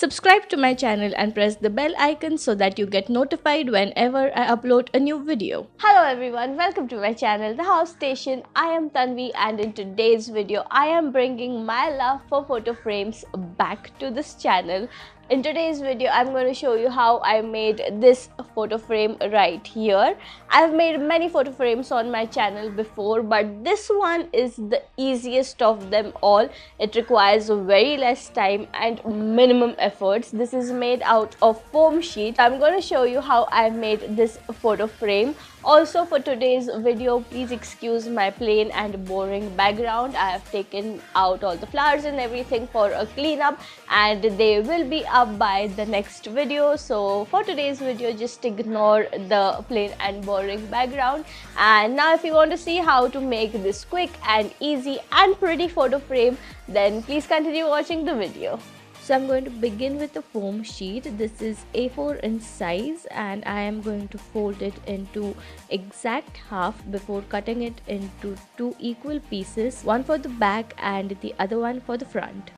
Subscribe to my channel and press the bell icon so that you get notified whenever I upload a new video. Hello everyone, welcome to my channel, the HowStation. I am Tanvi and in today's video, I am bringing my love for photo frames back to this channel. In today's video, I'm going to show you how I made this photo frame right here. I've made many photo frames on my channel before, but this one is the easiest of them all. It requires very less time and minimum efforts. This is made out of foam sheet. I'm going to show you how I made this photo frame. Also, for today's video, please excuse my plain and boring background. I have taken out all the flowers and everything for a cleanup, and they will be up by the next video. So for today's video, just ignore the plain and boring background. And now if you want to see how to make this quick and easy and pretty photo frame, then please continue watching the video. So I'm going to begin with a foam sheet. This is A4 in size and I am going to fold it into exact half before cutting it into two equal pieces, one for the back and the other one for the front.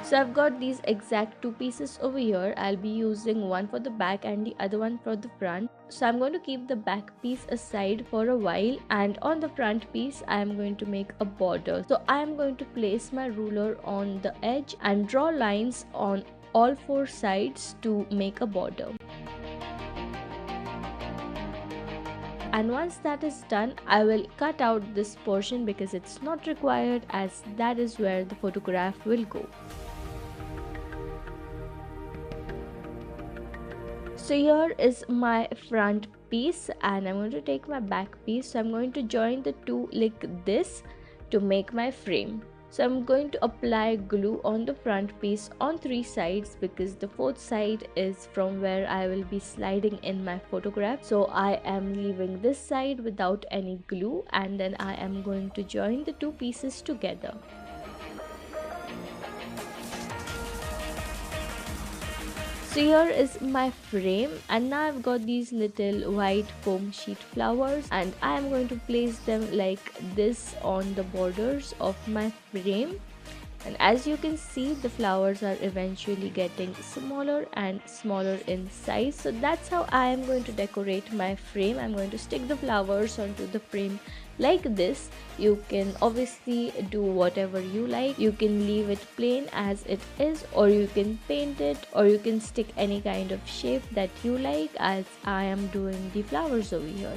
So I've got these exact two pieces over here. I'll be using one for the back and the other one for the front. So I'm going to keep the back piece aside for a while, and on the front piece I am going to make a border. So I am going to place my ruler on the edge and draw lines on all four sides to make a border. And once that is done, I will cut out this portion because it's not required, as that is where the photograph will go. So here is my front piece and I'm going to take my back piece. So I'm going to join the two like this to make my frame. So I'm going to apply glue on the front piece on three sides because the fourth side is from where I will be sliding in my photograph. So I am leaving this side without any glue, and then I am going to join the two pieces together. So here is my frame, and now I've got these little white foam sheet flowers and I am going to place them like this on the borders of my frame. And as you can see, the flowers are eventually getting smaller and smaller in size. So that's how I am going to decorate my frame. I'm going to stick the flowers onto the frame like this. You can obviously do whatever you like. You can leave it plain as it is, or you can paint it, or you can stick any kind of shape that you like, as I am doing the flowers over here.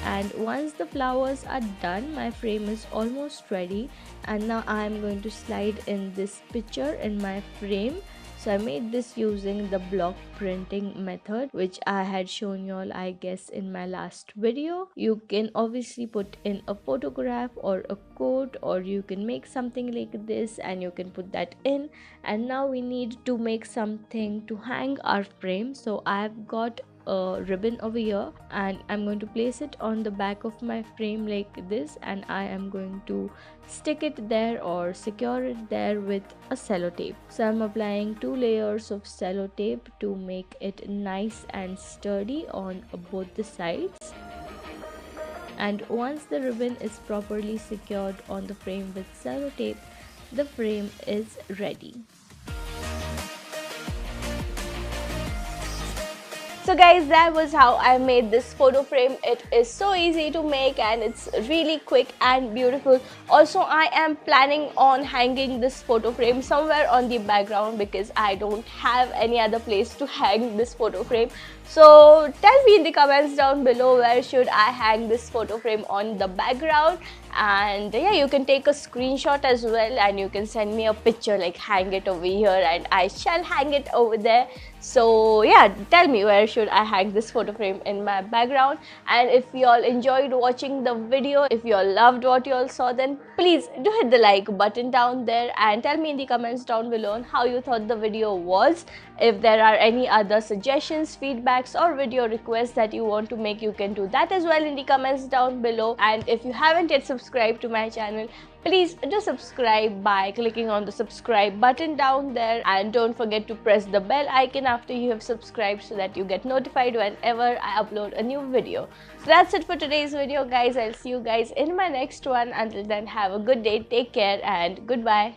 And once the flowers are done, my frame is almost ready, and now I am going to slide in this picture in my frame. So I made this using the block printing method, which I had shown you all, I guess, in my last video. You can obviously put in a photograph or a quote, or you can make something like this and you can put that in. And now we need to make something to hang our frame. So I've got a ribbon over here and I'm going to place it on the back of my frame like this, and I am going to stick it there or secure it there with a sellotape. So I'm applying 2 layers of sellotape to make it nice and sturdy on both the sides. And once the ribbon is properly secured on the frame with sellotape, the frame is ready. So guys, that was how I made this photo frame. It is so easy to make and it's really quick and beautiful. Also, I am planning on hanging this photo frame somewhere on the background because I don't have any other place to hang this photo frame. So tell me in the comments down below, where should I hang this photo frame on the background? And yeah, you can take a screenshot as well and you can send me a picture like hang it over here, and I shall hang it over there. So yeah, tell me where should I hang this photo frame in my background. And if you all enjoyed watching the video, if you all loved what you all saw, then please do hit the like button down there and tell me in the comments down below on how you thought the video was. If there are any other suggestions, feedbacks or video requests that you want to make, you can do that as well in the comments down below. And if you haven't yet subscribed to my channel, please do subscribe by clicking on the subscribe button down there, and don't forget to press the bell icon after you have subscribed so that you get notified whenever I upload a new video. So that's it for today's video, guys. I'll see you guys in my next one. Until then, have a good day, take care and goodbye.